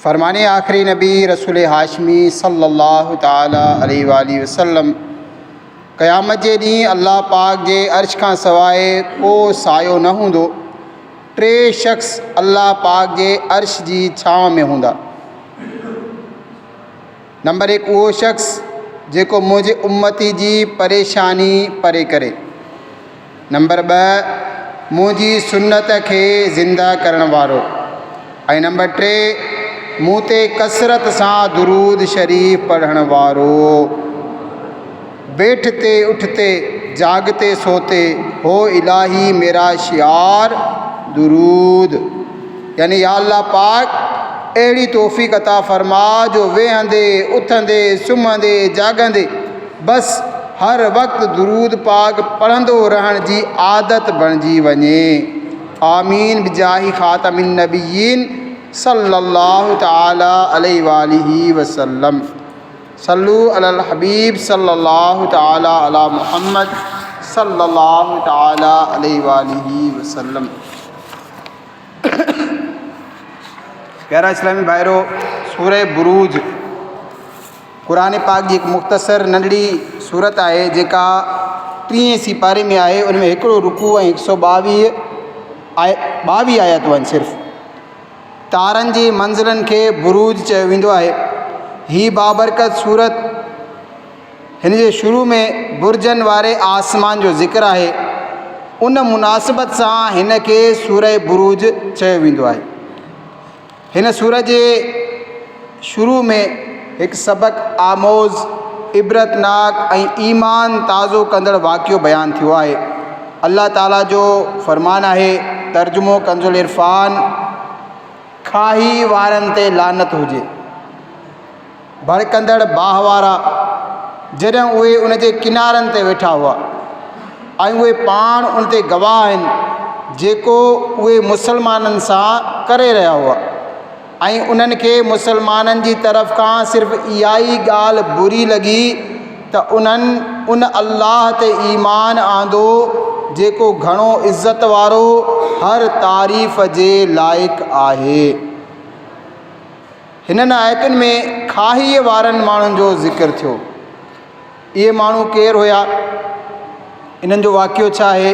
फरमाने आखिरी नबी रसूल हाशमी सल्लल्लाहु ताला अलैहि वसल्लम क़यामत जे ॾींहुं अल्लाह पाक जे अर्श खां सवाइ को सायो न हूंदो। टे शख़्स अल्लाह पाक जे अर्श जी छांव में हूंदा। नंबर 1 उहो शख़्स जेको मुंहिंजे उम्मती जी परेशानी परे करे। नंबर 2 मुंहिंजी सुन्नत खे ज़िंदा करण वारो। ऐं नंबर 3 मूं ते कसरत सां दुरूद शरीफ़ पढ़ण वारो। बैठते उठते जागते सोते हो इलाही मेरा शियार दुरूद। यानी या अल्लाह पाक अहिड़ी तौफ़ीक़ अता फ़रमा जो वेहंदे उथंदे सुम्हंदे जागंदे बस हर वक़्तु दुरूद पाक पढ़ंदो रहण जी आदत बणिजी वञे। आमीन बिजाही ख़ातमिन नबिय्यीन सल्लल्लाहु ताला अलैहि वसल्लम। सल्लु अलल हबीब सल्लल्लाहु ताला अला मुहम्मद सल्लल्लाहु ताला अलैहि वसल्लम। प्यारा इस्लामी भाइरो, सूरह बुरूज क़ुरान पाक जी हिकु मुख़्तसर नंढड़ी सूरत आहे जेका 30 सिपारे में आहे। उन में हिकिड़ो रुकू ऐं 122 आयतूं आहिनि सिर्फ़ु। तारनि जी मंज़िलनि खे बुरूज चयो वेंदो आहे। ही बाबरकत सूरत हिन जे शुरू में बुर्जनि वारे आसमान जो ज़िक्र आहे। उन मुनासिबत सां हिन खे सूरह बुरूज चयो वेंदो आहे। हिन सूरत जे शुरू में हिकु सबक़ आमोज़ इबरतनाक ऐं ईमान ताज़ो कंदड़ वाक़ियो बयानु थियो आहे। अल्लाह ताला जो फ़रमान आहे, तर्जुमो कंजुल इरफ़ान, खाही वारनि ते लानत हुजे। भड़कंदड़ बाह वारा जॾहिं उहे उन जे किनारनि ते वेठा हुआ ऐं उहे पाण उन ते गवाह आहिनि जेको उहे मुसलमाननि सां करे रहिया हुआ ऐं उन्हनि खे मुसलमाननि जी तरफ़ खां सिर्फ़ु इहा ई ॻाल्हि बुरी लॻी त उन्हनि उन अल्लाह ते ईमान आंदो जेको घणो इज़त वारो हर तारीफ़ जे लाइक़ु आहे। हिननि आयतुनि में खाहीअ वारनि माण्हुनि जो ज़िक्र थियो। इहे माण्हू केरु हुया, इन्हनि जो वाक़ियो छा आहे,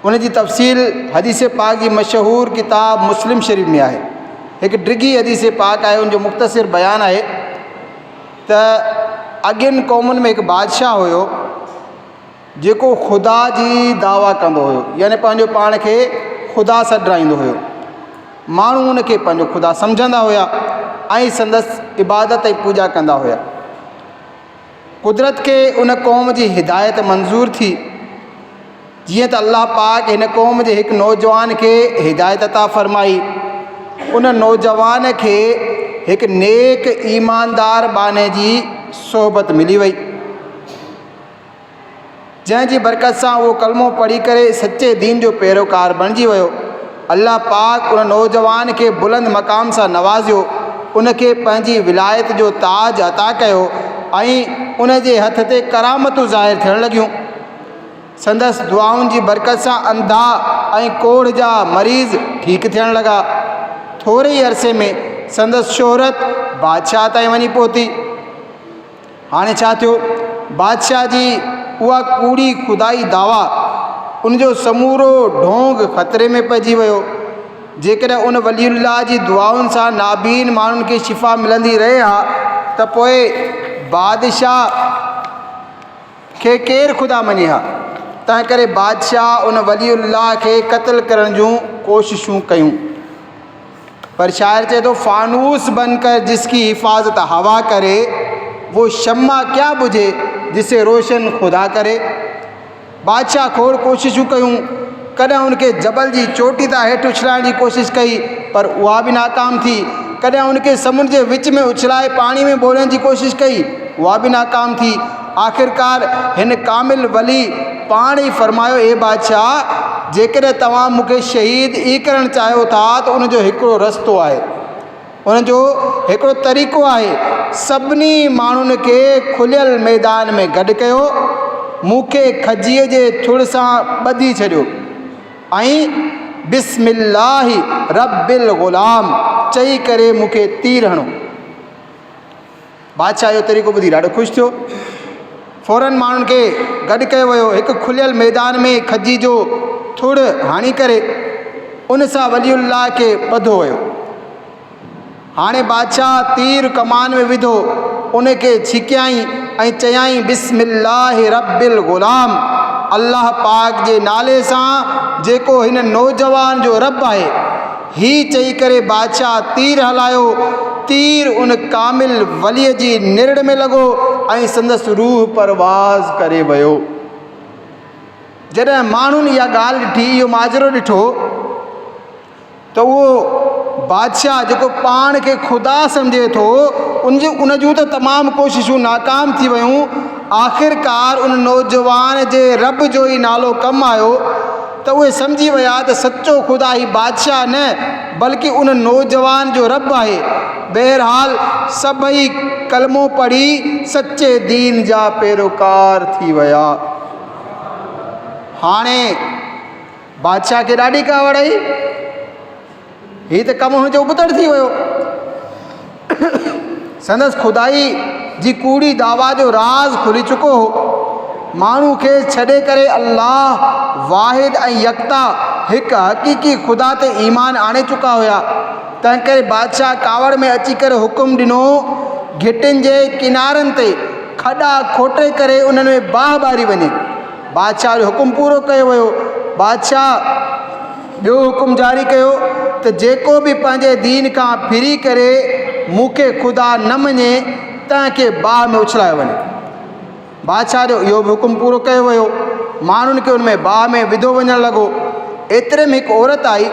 उन जी तफ़सील हदीस पाक जी मशहूरु किताब मुस्लिम शरीफ़ में आहे। हिकु डिघी हदीस पाक आहे, उनजो मुख़्तसिर बयानु आहे त अॻियनि क़ौमुनि में हिकु बादशाह हुयो जेको ख़ुदा जी दावा कंदो हुयो, यानी पंहिंजो पाण खे ख़ुदा सॾाईंदो हुयो। माण्हू उन खे पंहिंजो ख़ुदा सम्झंदा हुया ऐं संदसि इबादत ऐं पूॼा कंदा हुया। कुदरत खे उन क़ौम जी हिदायत मंज़ूर थी, जीअं त अल्लाह पाक हिन क़ौम जे हिकु नौजवान खे हिदायत अता फ़रमाई। उन नौजवान खे हिकु नेक ईमानदार बाने जी सोहबत मिली वई, जंहिंजी बरकत सां उहो कलमो पढ़ी करे सचे दीन जो पैरोकार बणिजी वियो। अल्लाह पाक उन नौजवान खे बुलंद मक़ाम सां नवाज़ियो, उन खे पंहिंजी विलायत जो ताज अता कयो ऐं उन जे हथ ते करामतूं ज़ाहिर थियण लॻियूं। संदसि दुआउनि जी बरकत सां अंधा ऐं कोढ़ जा मरीज़ ठीकु थियण लॻा। थोरे ई अरसे में संदसि शोहरत बादशाह ताईं वञी पहुती। हाणे छा थियो, बादशाह जी उहा कूड़ी खुदाई दावा, उनजो समूरो ढोंग ख़तरे में पइजी वियो। जेकॾहिं उन वलीउल्लाह जी दुआउनि सां नाबीन माण्हुनि खे शिफ़ा मिलंदी रहे हा त पोइ बादशाह खे केरु ख़ुदा मञे हा। तंहिं करे बादशाह उन वलीउल्लाह खे क़त्ल करण जूं कोशिशूं कयूं। पर शाइर चए थो, फ़ानूस बनकर जिसकी हिफ़ाज़त हवा करे वो शम्मा क्या बुझे जिसे रोशन खुदा करे। बादशाह खोड़ कोशिशूं कयूं, कॾहिं उनखे जबल जी चोटी तां हेठि उछलाइण जी कोशिशि कई पर उहा बि नाकाम थी। कॾहिं उनखे समुंड जे विच में उछलाए पाणी में ॿोड़ण जी कोशिशि कई, उहा बि नाकाम थी। आख़िरकार हिन कामिल वली पाण ई फरमायो, ए बादशाह, जेकॾहिं तव्हां मूंखे शहीद ई करणु चाहियो था त उनजो हिकिड़ो रस्तो आहे, उनजो हिकिड़ो तरीक़ो आहे। सभिनी माण्हुनि खे खुलियल मैदान में गॾु कयो, मूंखे खजीअ जे थुड़ सां ॿधी छॾियो ऐं बिस्मिल्लाहि रब्बिल ग़ुलाम चई करे मूंखे तीर हणो। बादशाह जो तरीक़ो ॿुधी ॾाढो ख़ुशि थियो। फ़ौरन माण्हुनि खे गॾु कयो वियो। हिकु खुलियल मैदान में खजी जो थुड़ हाणी करे उन सां वलीउल्लाह खे ॿधो वियो। हाणे बादशाह तीर कमान में विधो, उनखे छिकियाईं ऐं चयाईं बिस्मिल्लाहि रब्बिल ग़ुलाम, अल्लाह पाक जे नाले सां जेको हिन नौजवान जो रब आहे। ही चई करे बादशाह तीर हलायो। तीर उन कामिल वलीअ जी निरड़ में लॻो ऐं संदसि रूह परवाज़ करे वियो। जॾहिं माण्हुनि इहा ॻाल्हि ॾिठी, इहो माजरो ॾिठो, त उहो बादशाह जेको पाण खे ख़ुदा सम्झे थो, उन जूं त तमामु कोशिशूं नाकाम थी वियूं। आख़िरकार उन नौजवान जे रब जो ई नालो कमु आयो त उहे सम्झी विया त सचो ख़ुदा ही बादशाह न बल्कि उन नौजवान जो रब आहे। बहरहाल सभई कलमो पढ़ी सचे दीन जा पैरोकार थी विया। हाणे बादशाह खे ॾाढी कावड़ आई, हीअ त कमु हुनजो उबतड़ थी वियो। संदसि खुदाई जी कूड़ी दावा जो राज़ खुली चुको हो। माण्हू खे छॾे करे अल्लाह वाहिद ऐं यकता हिकु हक़ीक़ी ख़ुदा ते ईमान आणे चुका हुया। तंहिं करे बादशाह कावड़ में अची करे हुकुम ॾिनो, घिटियुनि जे किनारनि ते खॾा खोटे करे उन्हनि में बाह ॿारी वञे। बादशाह जो हुकुम पूरो कयो वियो। बादशाह ॿियो हुकुम जारी कयो त जेको बि पंहिंजे दीन खां फिरी करे मूंखे ख़ुदा न मञे तंहिंखे बाह में उछलायो वञे। बादशाह जो इहो बि हुकुम पूरो कयो वियो। माण्हुनि खे उन में बाह में विधो वञणु लॻो। एतिरे में हिकु औरत आई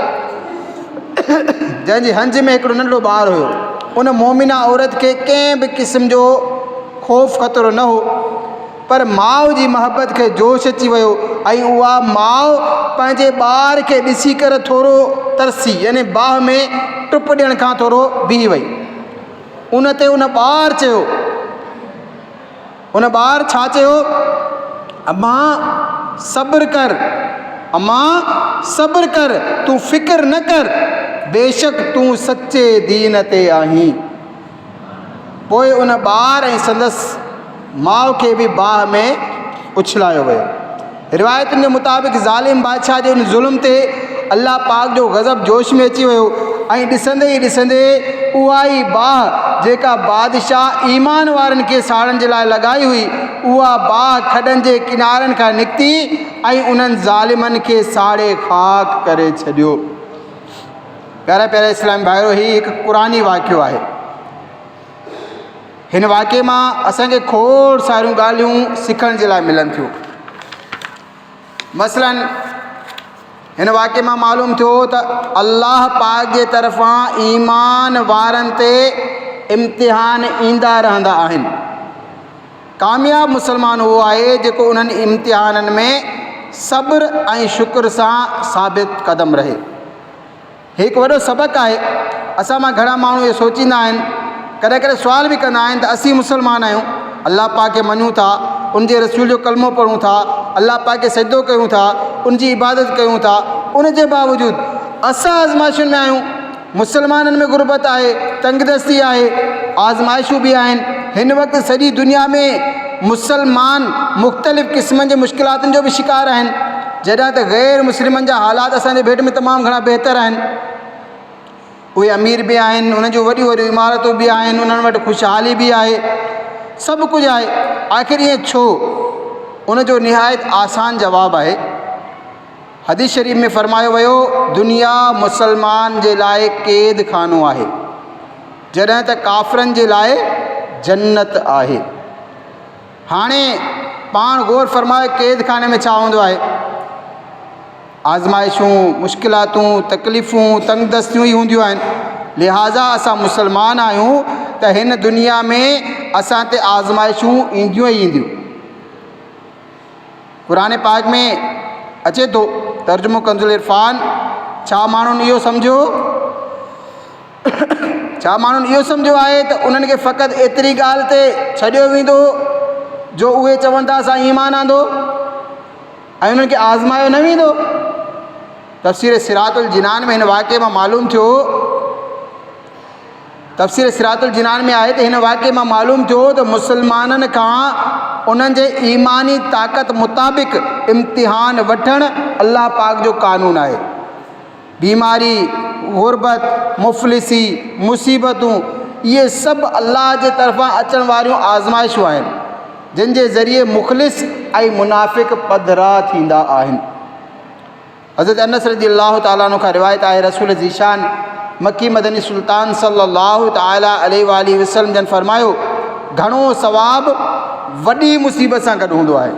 जंहिंजे हंज में हिकिड़ो नंढड़ो ॿारु हुयो। उन मोमिना औरत खे कंहिं बि क़िस्म जो ख़ौफ़ ख़तरो न हो, पर माउ जी मोहबत खे जोश अची वियो ऐं उहा माउ पंहिंजे ॿार खे ॾिसी करे थोरो तरसी, यानी बाह में टुप ॾियण खां थोरो बीह वई। उन ते उन ॿारु चयो, उन ॿारु छा चयो, अम्मा सब्र कर, अम्मा सब्र कर, तूं फ़िक्र न कर, बेशक तूं सचे दीन ते आहीं। पोइ उन ॿार ऐं संदसि माउ खे बि बाह में उछलायो वियो। रिवायतुनि जे मुताबिक़ ज़ालिम बादशाह जे उन ज़ुल्म ते अल्लाह पाक जो गज़ब जोश में अची वियो ऐं ॾिसंदे ई ॾिसंदे उहा ई बाह जेका बादशाह ईमान वारनि खे साड़ण जे लाइ लॻाई हुई, उहा बाह खॾनि जे किनारनि खां निकिती ऐं उन्हनि ज़ालिमनि खे साड़े ख़ाक करे छॾियो। प्यारा प्यारा इस्लामी भाइरो, हीउ हिकु क़ुरानी वाक़ियो आहे। हिन वाक़िए मां असांखे खोड़ सारियूं ॻाल्हियूं सिखण जे लाइ मिलनि थियूं। मसलन हिन वाक़िए मां मालूम थियो त अल्लाह पाक जे तरफ़ां ईमान वारनि ते इम्तिहान ईंदा रहंदा आहिनि। कामयाब मुसलमान उहो आहे जेको उन्हनि इम्तिहाननि में सब्र ऐं शुक्र सां साबित क़दम रहे। हिकु वॾो सबक़ु आहे। असां मां घणा माण्हू इहे सोचींदा आहिनि, कॾहिं कॾहिं सुवाल बि कंदा आहिनि त असीं मुसलमान आहियूं, अल्लाह पाक खे मञूं था, उन जे रसूल जो कलमो पढ़ूं था, अल्लाह पाक खे सजदो कयूं था, उन जी इबादत कयूं था, उन जे बावजूदि असां आज़माइशुनि में आहियूं। मुसलमाननि में गुरबत आहे, तंगदस्ती आहे, आज़माइशूं बि आहिनि। हिन वक़्तु सॼी दुनिया में मुसलमान मुख़्तलिफ़ क़िस्मनि जे मुश्किलातुनि जो बि शिकार आहिनि, जॾहिं त ग़ैर मुस्लिमनि जा हालात असांजे भेट में तमामु घणा बहितर आहिनि। उहे अमीर बि आहिनि, उन्हनि जूं वॾियूं वॾियूं इमारतूं बि आहिनि, उन्हनि वटि ख़ुशहाली बि आहे, सभु कुझु आहे। आख़िर ईअं छो? उनजो निहायत आसान जवाबु आहे। हदीस शरीफ़ में फ़रमायो वियो, दुनिया मुसलमान जे लाइ क़ैद खानो आहे, जॾहिं त काफ़िरनि जे लाइ जन्नत आहे। हाणे पाण गौर फ़रमायो, क़ैद खाने में छा हूंदो आहे? आज़माइशूं, मुश्किलातूं, तकलीफ़ूं, तंगदस्तियूं ई हूंदियूं आहिनि। लिहाज़ा असां मुसलमान आहियूं त हिन दुनिया में असां ते आज़माइशूं ईंदियूं ई ईंदियूं। क़ुरान पाक में अचे थो, तर्जुमो कंज़ुल इरफ़ान, छा माण्हुनि इहो सम्झो आहे त उन्हनि खे फ़क़ति एतिरी ॻाल्हि ते छॾियो वेंदो जो उहे चवनि था असां ईमान आंदो ऐं उन्हनि खे आज़मायो न वेंदो? तफ़सीर सिरातुल जिनान में हिन वाक़िए मां मालूम थियो तफ़सीर सिरातुल जिनान में आहे त हिन वाक़े मां मालूम थियो त मुस्लमाननि खां उन्हनि जे ईमानी ताक़त मुताबिक़ इम्तिहान वठणु अल्लाह पाक जो क़ानून आहे। बीमारी, गुरबत, मुफ़लिसी, मुसीबतूं इहे सभु अल्लाह जे तरफ़ां अचण वारियूं आज़माइशूं आहिनि जिन जे ज़रिए मुख़लिस ऐं मुनाफ़िक़ पधरा थींदा आहिनि। हज़रत अनस रज़ियल्लाहु ताला अन्हु खां रिवायत आहे, रसूल ज़ीशान मक्की मदनी सुल्तान सल्लल्लाहु ताला अलैहि वसल्लम जन फरमायो, घणो सवाबु वॾी मुसीबत सां गॾु हूंदो आहे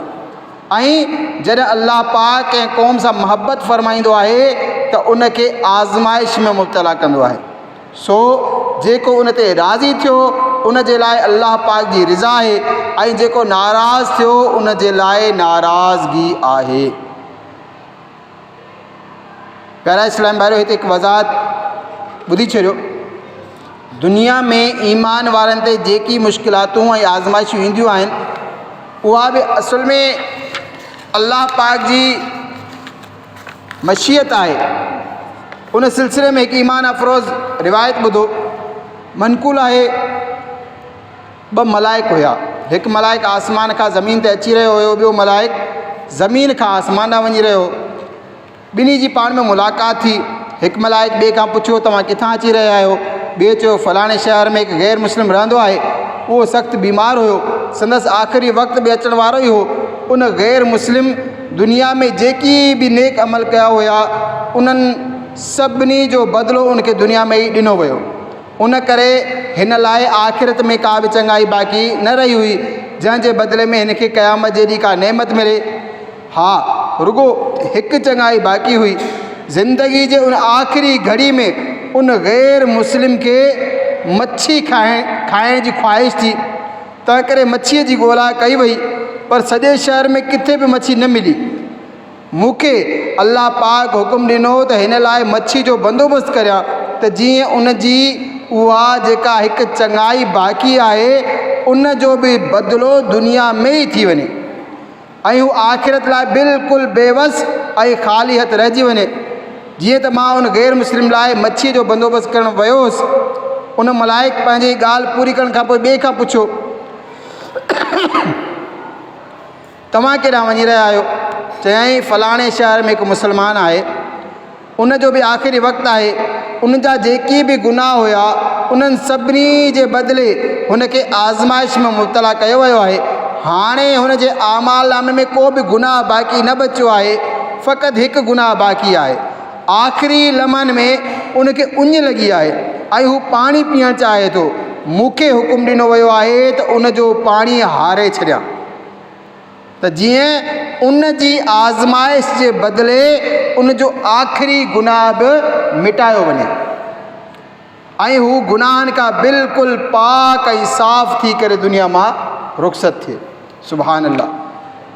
ऐं जॾहिं अल्लाह पाक कंहिं क़ौम सां मुहबत फरमाईंदो आहे त उनखे आज़माइश में मुब्तला कंदो आहे। सो जेको उन ते राज़ी थियो उन जे लाइ अल्लाह पाक जी रिज़ा आहे ऐं जेको नाराज़ थियो उन जे लाइ नाराज़गी आहे। प्यारा इस्लाम भाइरो, हिते हिकु वज़ाहत ॿुधी छॾियो। दुनिया में ईमान वारनि ते जेकी मुश्किलातूं ऐं आज़माइशूं ईंदियूं आहिनि उहा बि असुल में अल्लाह पाक जी मशीयत आहे। उन सिलसिले में हिकु ईमान अफ़रोज़ रिवायत ॿुधो, मनक़ूल आहे ॿ मलाइक हुया। हिकु मलाइक आसमान खां ज़मीन ते अची रहियो हुयो, ॿियो मलाइक ज़मीन खां आसमान ॾांहुं वञी रहियो। ॿिन्ही जी पाण में मुलाक़ात थी। हिकु मलाइक ॿिए खां पुछियो, तव्हां किथां अची रहिया आहियो? ॿिए चयो, फलाणे शहर में हिकु गैर मुस्लिम रहंदो आहे, उहो सख़्तु बीमार हुयो, संदसि आख़िरी वक़्तु बि अचण वारो ई हो। उन गैर मुस्लिम दुनिया में जेकी बि नेक अमल कया हुया उन्हनि सभिनी जो बदिलो उनखे दुनिया में ई ॾिनो वियो। उन करे हिन लाइ आख़िरत में का बि चङाई बाक़ी न रही हुई जंहिंजे बदिले में हिनखे क़यामत जहिड़ी का नेमत मिले। हा, रुगो हिकु चङाई बाक़ी हुई। ज़िंदगी जे उन आख़िरी घड़ी में उन गैर मुस्लिम खे मच्छी खाइण जी ख़्वाहिश थी, तंहिं करे मच्छीअ जी ॻोल्हा कई वई, पर सॼे शहर में किथे बि मच्छी न मिली। मूंखे अल्लाह पाक हुकुम ॾिनो त हिन लाइ मच्छी जो बंदोबस्तु करियां त जीअं उन जी उहा जेका हिकु चङाई बाक़ी आहे उन जो बि बदिलो दुनिया में ई थी वञे ऐं हू आख़िरत लाइ बिल्कुलु बेवस ऐं ख़ाली हथ रहिजी वञे। जीअं त मां उन गैर मुस्लिम लाइ मच्छीअ जो बंदोबस्तु करणु वियो हुउसि, उन मलाइक पंहिंजी ॻाल्हि पूरी करण खां पोइ ॿिए खां पुछियो, तव्हां केॾांहुं वञी रहिया आहियो? चयाईं, फलाणे शहर में हिकु मुस्लमान आहे, उन जो बि आख़िरी वक़्तु आहे, उन जा जेके बि गुनाह हुया उन्हनि सभिनी जे बदिले हुनखे आज़माइश में मुब्तला कयो वियो आहे। हाणे हुन जे आमाल नामे में को बि गुनाह बाक़ी न बचियो आहे, फ़क़ति हिकु गुनाह बाक़ी आहे। आख़िरी लम्हनि में उनखे उञ लॻी आहे ऐं हू पाणी पीअणु चाहे थो। मूंखे हुकुम ॾिनो वियो आहे त उन जो पाणी हारे छॾियां त जीअं उन जी आज़माइश जे बदिले उन जो आख़िरी गुनाह बि मिटायो वञे ऐं हू गुनाहनि खां बिल्कुलु पाक ऐं साफ़ थी करे दुनिया मां रुख़सत थिए। सुभान अल्लाह।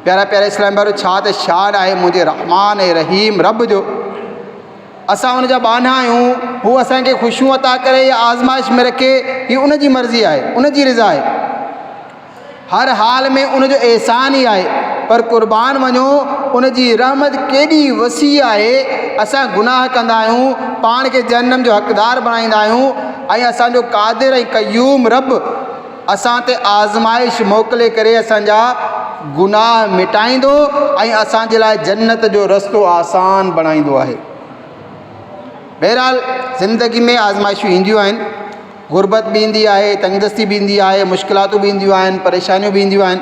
प्यारा प्यारा इस्लाम भाइरो, छा त शान आहे मुंहिंजे रहमान ऐं रहीम रब जो। असां उन जा बाना आहियूं, हू असांखे ख़ुशियूं अता करे या आज़माइश में रखे, हीअ उन जी मर्ज़ी आहे, उन जी रिज़ा आहे। हर हाल में उन जो एहसान ई आहे, पर क़ुर्बान वञो उन जी रहमत केॾी वसी आहे। असां गुनाह कंदा आहियूं, पाण खे जहन्नम जो हक़दार बणाईंदा आहियूं ऐं असांजो क़ादिर ऐं क़यूम रब असां ते आज़माइश मोकिले करे असांजा गुनाह मिटाईंदो ऐं असांजे लाइ जन्नत जो रस्तो आसान बणाईंदो आहे। बहरहाल ज़िंदगी में आज़माइशूं ईंदियूं आहिनि, गुरबत बि ईंदी आहे, तंगदस्ती बि ईंदी आहे, मुश्किलातूं बि ईंदियूं आहिनि, परेशानियूं बि ईंदियूं आहिनि।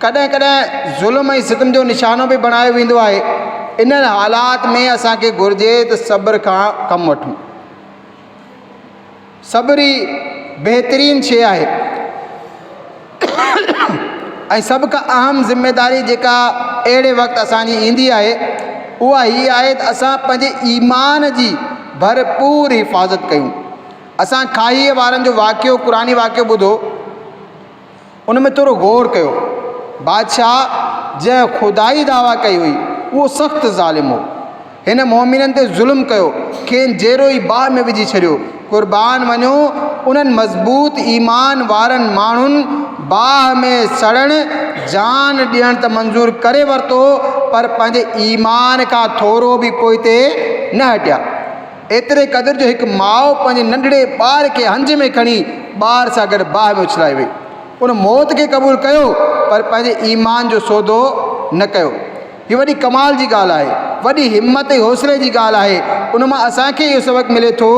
कॾहिं कॾहिं ज़ुल्म ऐं सितम जो निशानो बि बणायो वेंदो आहे। इन्हनि हालात में असांखे घुरिजे त सब्र खां कमु वठूं। सब्र ई बहितरीनु शइ आहे ऐं सभ खां अहम ज़िमेदारी जेका अहिड़े वक़्तु असांजी ईंदी आहे उहा हीअ आहे त असां पंहिंजे ईमान जी भरपूर हिफ़ाज़त कयूं। असां खाईअ वारनि जो वाक़ियो, क़ुरानी वाक़ियो ॿुधो, उन में थोरो गौर कयो। बादशाह जंहिं ख़ुदाई दावा कई हुई उहो सख़्तु ज़ालिम हो। हिन मोमिननि ते ज़ुल्म कयो, खेनि जहिड़ो ई बाहि में विझी छॾियो। क़ुर्बान वञो उन्हनि मज़बूत ईमान वारनि माण्हुनि बाहि में सड़णु जान ॾियणु त मंज़ूरु करे वरितो, पर पंहिंजे ईमान खां थोरो बि पोइ ते न हटिया। एतिरे क़दुरु जो हिकु माउ पंहिंजे नंढड़े ॿार खे हंज में खणी ॿार सां गॾु बाहि में उछलाए वई। उन मौत खे क़बूलु कयो पर पंहिंजे ईमान जो सौदो न कयो। हीअ वॾी कमाल जी ॻाल्हि आहे, वॾी हिमत ऐं हौसले जी ॻाल्हि आहे। उन मां असांखे इहो सबक़ु मिले थो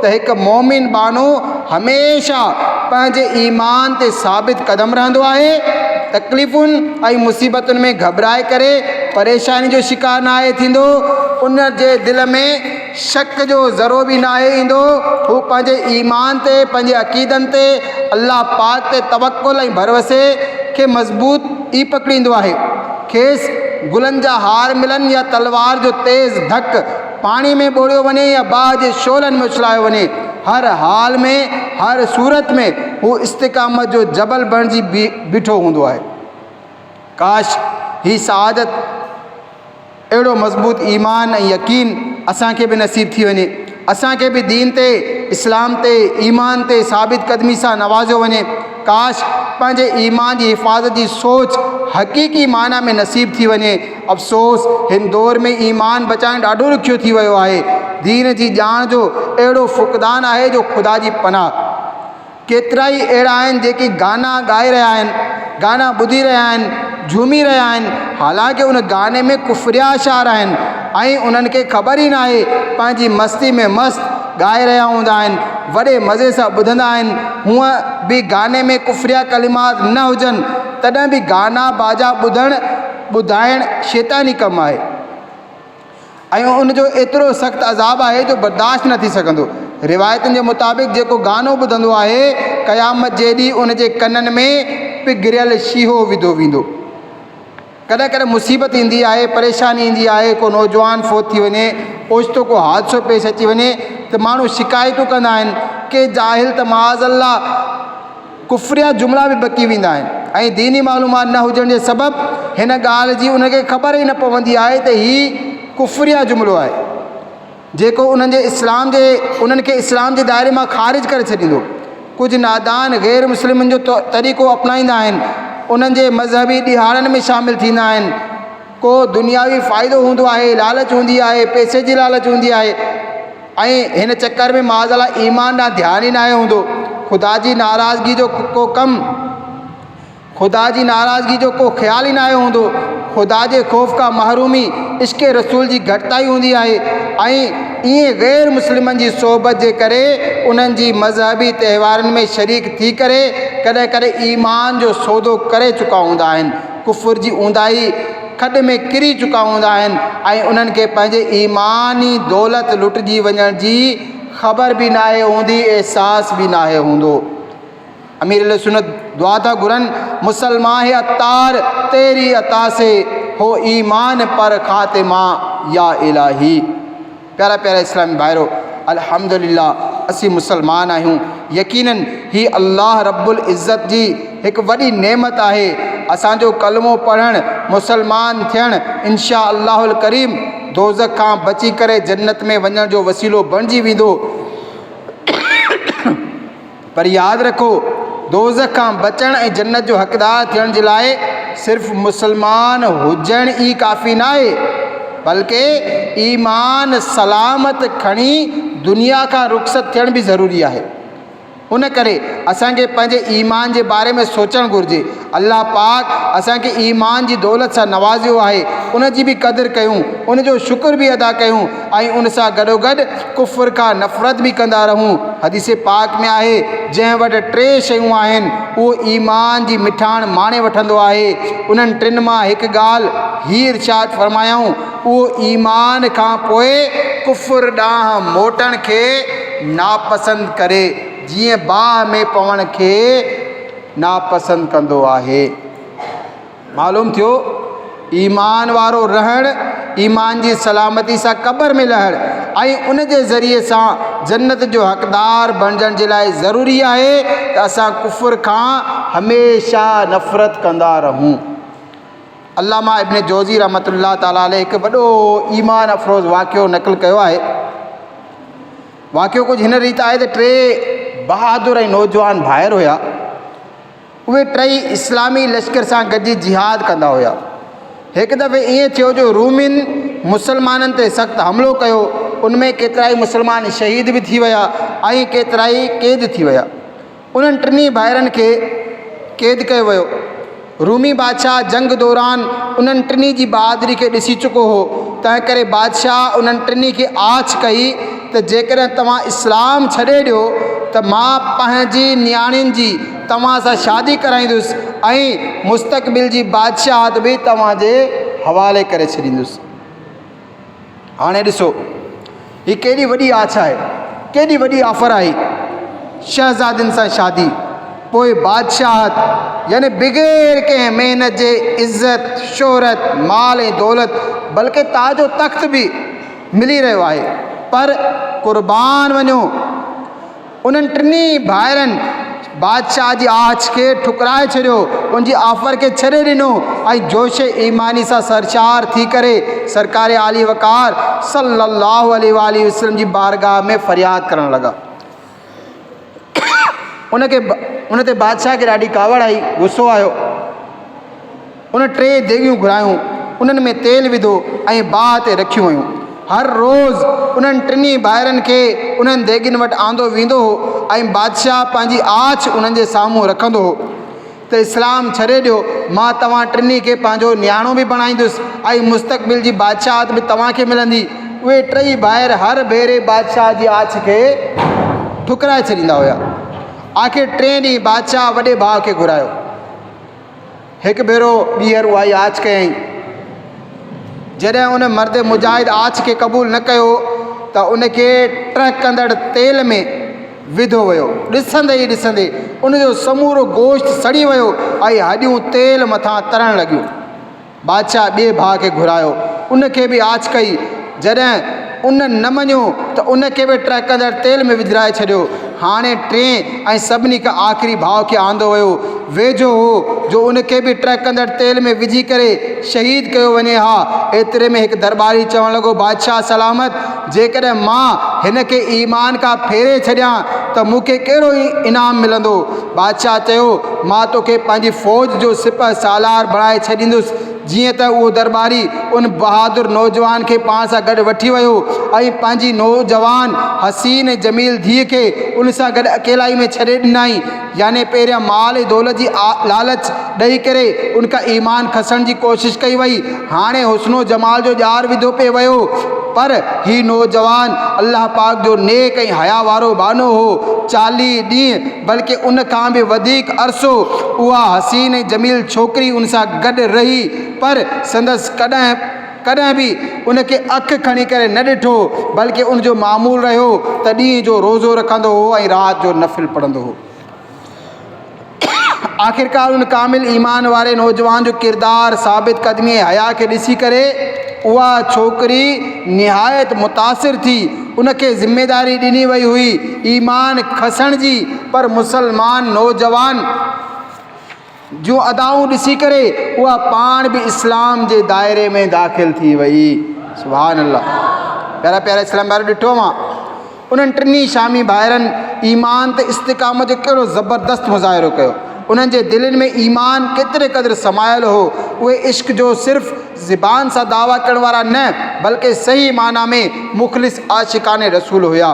त हिकु मोमिन बानो हमेशह पंहिंजे ईमान ते साबित क़दम रहंदो आहे। तकलीफ़ुनि ऐं मुसीबतुनि में घबराए करे परेशानी जो शिकार न आहे थींदो। उन जे दिलि में शक जो ज़रो बि न आहे ईंदो। हू पंहिंजे ईमान ते, पंहिंजे अक़ीदनि ते, अल्लाह पाक ते तवक्कुल ऐं भरोसे खे मज़बूत ई पकड़ींदो आहे। खेसि गुलनि जा हार मिलनि या तलवार जो तेज़ धक पाणी में ॿोड़ियो वञे या बाहि जे शोलनि में उछलायो वञे, हर हाल में, हर सूरत में हू इस्तिक़ामत जो जबल बणिजी बीठो हूंदो आहे। काश ही सआदत, अहिड़ो मज़बूत ईमान ऐं यकीन असांखे बि नसीब थी वञे। असांखे बि दीन ते, इस्लाम ते, ईमान ते साबित क़दमी सां नवाज़ियो वञे। काश पंहिंजे ईमान जी हिफ़ाज़त जी सोच हक़ीक़ी माना में नसीब थी वञे। अफ़सोस हिन दौर में ईमान बचाइणु ॾाढो ॾुखियो थी वियो आहे। दीन जी ॼाण जो अहिड़ो फ़ुक़दान आहे जो ख़ुदा जी पनाह। केतिरा ई अहिड़ा आहिनि जेके गाना ॻाए रहिया आहिनि, गाना ॿुधी रहिया आहिनि, झूमी रहिया आहिनि, हालांकि उन गाने में कुफ़रिया अशार आहिनि ऐं उन्हनि खे ख़बर ई न आहे। पंहिंजी मस्ती में मस्तु ॻाए रहिया हूंदा आहिनि, वॾे मज़े सां ॿुधंदा आहिनि। हूअं बि गाने में कुफ़रिया कलिमात न हुजनि तॾहिं बि गाना बाजा ॿुधाइणु शैतानी कमु आहे ऐं उनजो एतिरो सख़्तु अज़ाब आहे जो बर्दाश्त न थी सघंदो। रिवायतुनि जे मुताबिक़ जेको गानो ॿुधंदो आहे, क़यामत जे ॾींहुं उन जे कननि में पिघरियल शीहो विधो वेंदो। कॾहिं कॾहिं मुसीबत ईंदी आहे, परेशानी ईंदी आहे, को नौजवान फ़ौत थी वञे, ओचितो को हादसो पेश अची वञे त माण्हू शिकायतूं कंदा आहिनि के जाहिल त माज़अल्लाह कुफ़रिया जुमिला बि बकी वेंदा आहिनि ऐं दीनी मालूमात न हुजण जे सबबु हिन ॻाल्हि जी उनखे ख़बर ई न पवंदी आहे त हीउ कुफ़रिया जुमिलो आहे जेको उन्हनि खे इस्लाम जे दायरे मां ख़ारिज करे छॾींदो। कुझु नादान ग़ैर मुस्लिमनि जो तरीक़ो अपनाईंदा आहिनि, उन्हनि जे मज़हबी ॾिहाड़नि में शामिलु थींदा आहिनि। को दुनियावी फ़ाइदो हूंदो आहे, लालच हूंदी आहे, पैसे जी लालच हूंदी आहे ऐं हिन चकर में माज़अल्लाह ईमान ॾांहुं ध्यानु ई न आहे हूंदो। ख़ुदा जी नाराज़गी जो को कमु, ख़ुदा जी नाराज़गी जो को ख़्यालु ई न आहे हूंदो। ख़ुदा जे ख़ौफ़ खां महरूमी, इश्क़ रसूल जी घटिताई हूंदी आहे ऐं ईअं ग़ैर मुस्लिमनि जी सोबत जे करे उन्हनि जी मज़हबी त्योहारनि में शरीक थी करे कॾहिं कॾहिं ईमान जो सौदो करे चुका हूंदा आहिनि। कुफ़ुर जी ऊंदाही खॾ में किरी चुका हूंदा आहिनि ऐं उन्हनि खे पंहिंजे ईमानी दौलत लुटिजी वञण जी ख़बर बि न आहे हूंदी, अहसास बि न आहे हूंदो। अमीर अहले सुन्नत दुआ था घुरनि, मुसलमान है अतार तेरी अता से हो ईमान पर ख़ातिमा या इलाही। प्यारा प्यारा इस्लामी भाइरो, अल्हम्दुलिल्लाह असीं मुसलमान आहियूं। यकीनन ही अल्लाह रब्बुल इज़्ज़त जी हिकु वॾी नेमत आहे। असांजो कलमो पढ़णु, मुसलमान थियणु इंशा अल्लाहुल करीम दोज़ख खां बची करे जन्नत में वञण जो वसीलो बणिजी वेंदो। पर यादि रखो, दोज़ख खां बचण ऐं जन्नत जो हक़दार थियण जे लाइ सिर्फ़ु मुसलमान हुजण ई काफ़ी न आहे, बल्कि ईमान सलामत खणी दुनिया खां रुख़सत थियण बि ज़रूरी आहे। उन करे असांखे पंहिंजे ईमान जे बारे में सोचणु घुरिजे। अल्लाह पाक असांखे ईमान जी दौलत सां नवाज़ियो आहे, उन जी बि क़दुरु कयूं, उन जो शुक्र बि अदा कयूं ऐं उन सां गॾोगॾु कुफ़र खां नफ़रत बि कंदा रहूं। हदीस पाक में आहे, जंहिं वटि 3 शयूं आहिनि उहो ईमान जी मिठाण माणे वठंदो आहे। उन्हनि 3 मां हिकु ॻाल्हि ही इरशाद फ़रमायाऊं, उहो ईमान खां पोइ कुफ़र ॾांहुं मोटण खे नापसंदि करे, जीअं बाहि में पवण खे नापसंदि कंदो आहे। मालूम थियो, ईमान वारो रहणु, ईमान जी सलामती सां क़ब्र में लहणु ऐं उन जे ज़रिए सां जन्नत जो हक़दार बणजण जे लाइ ज़रूरी आहे त असां कुफ़र खां हमेशह नफ़रत कंदा रहूं। अल्लामा इब्न जोज़ी रहमतुल्लाह ताला अलैह हिकु वॾो ईमान अफ़रोज़ वाक़ियो नक़ल कयो आहे। वाक़ियो कुझु हिन रीति आहे त 3 बहादुर ऐं नौजवान भाइर हुया। उहे 3 इस्लामी लश्कर सां गॾिजी जिहाद कंदा हुया। हिकु दफ़े ईअं थियो जो रूमिन मुसलमाननि ते सख़्तु हमिलो कयो उनमें केतिरा ई मुस्लमान शहीद बि थी विया ऐं केतिरा ई क़ैद थी विया। उन्हनि टिनी भाइरनि खे क़ैद कयो वियो। रूमी बादशाह जंग दौरान उन्हनि टिनी जी बहादुरी खे ॾिसी चुको हो, तंहिं करे बादशाह उन्हनि टिनी खे आछ कई त जेकॾहिं तव्हां इस्लाम छॾे ॾियो त मां पंहिंजी नियाणियुनि जी तव्हां सां शादी कराईंदुसि ऐं मुस्तक़बिल जी बादशाहत बि तव्हांजे हवाले करे छॾींदुसि। हाणे ॾिसो ही केॾी वॾी आछ आहे, केॾी वॾी ऑफर आहे। शहज़ादियुनि सां शादी, पोइ बादशाहत, यानी बग़ैर कंहिं महिनत जे इज़त, शोहरत, माल ऐं दौलत, बल्कि ताजो तख़्त बि मिली रहियो आहे। पर क़ुर्बान वञो, उन्हनि टिनी भाइरनि बादशाह जी आछ खे ठुकराए छॾियो, उनजी ऑफर खे छॾे ॾिनो ऐं जोश ईमानी सां सरशार थी करे सरकार आली वक़ार सल्लल्लाहु अलैहि वसल्लम जी बारगाह में फ़रियाद करणु लॻा। उन ते बादशाह खे ॾाढी कावड़ आई, गुस्सो आयो। उन 3 देगियूं घुरायूं, उन्हनि में तेल विधो ऐं बाहि ते रखियूं वियूं। हर रोज़ उन्हनि टिनी भाइरनि खे उन्हनि देगियुनि वटि आंदो वेंदो हो ऐं बादशाह पंहिंजी आछ उन्हनि जे साम्हूं रखंदो हो त इस्लाम छॾे ॾियो, मां तव्हां टिनी खे पंहिंजो न्याणो बि बणाईंदुसि ऐं मुस्तक़बिल जी बादशाहत बि तव्हांखे मिलंदी। उहे 3 भाइर हर भेरे बादशाह जी आछ खे ठुकराए छॾींदा हुया। आख़िर 3 ॾींहं बादशाह वॾे भाउ खे घुरायो। हिकु भेरो ॿीहर उहा ई आछ कयईं। जॾहिं उन मर्द मुजाहिद आछ खे क़बूल न कयो त उनखे टहिकंदड़ तेल में विधो वियो। ॾिसंदे ई ॾिसंदे उनजो समूरो गोश्त सड़ी वियो ऐं हॾियूं तेल मथां तरण लॻियूं। बादशाह ॿिए भाउ खे घुरायो, उनखे बि आछ कई। जॾहिं उन न मञियो त उनखे बि टहिकंदड़ तेल में विझराए छॾियो। हाणे 3 ऐं सभिनी खां आख़िरी भाउ खे आंदो वियो, वेझो हो जो उनखे बि टहिकंदड़ तेल में विझी करे शहीद कयो वञे हा। एतिरे में हिकु दरबारी चवणु लॻो, बादशाह सलामत, जेकॾहिं मां हिन खे ईमान खां फेरे छॾियां त मूंखे कहिड़ो ई इनाम मिलंदो? बादशाह चयो, मां तोखे पंहिंजी फ़ौज जो सिपह सालार बणाए छॾींदुसि। जीअं त उहो दरबारी उन बहादुर नौजवान खे पाण सां गॾु वठी वियो ऐं पंहिंजी नौजवान हसीन ऐं जमील धीअ खे उन सां गॾु अकेलाई में छॾे ॾिनई। यानी पहिरियां माल ऐं दौलत जी लालच ॾेई करे उनखां ईमान खसण जी कोशिशि कई वई। हाणे हुस्नो जमाल जो ॼार विधो पिए वियो। पर ही नौजवान अल्लाह पाक जो नेक ऐं हया वारो बानो हो। 40 ॾींहं बल्कि उन खां बि वधीक अरसो उहा हसीन ऐं जमील छोकिरी उन सां गॾु रही, पर संदसि कॾहिं बि उनखे अखि खणी करे न ॾिठो, बल्कि उनजो मामूल रहियो त ॾींहं जो रोज़ो रखंदो हो ऐं राति जो नफ़िल पढ़ंदो हो। आख़िरकार उन कामिल ईमान वारे नौजवान जो किरदारु, साबित क़दमी ऐं हया खे ॾिसी करे उहा छोकिरी निहायत मुतासिर थी। उनखे ज़िम्मेदारी ॾिनी वई हुई ईमान खसण जी, पर मुसलमान नौजवान जूं अदाऊं ॾिसी करे उहा पाण बि इस्लाम जे दायरे में दाख़िल थी वई। सुभान अल्लाह। प्यारा प्यारा इस्लाम वारो ॾिठो मां उन्हनि 3 शामी भाइरनि ईमान ते इस्तिक़ामत जो कहिड़ो ज़बरदस्त मुज़ाहिरो कयो। उन्हनि जे दिलनि में ईमान केतिरे क़दुरु समायल हो। उहे इश्क जो सिर्फ़ ज़बान सां दावा करण वारा न, बल्कि सही माना में मुख़लिस आशिकाने रसूल हुया।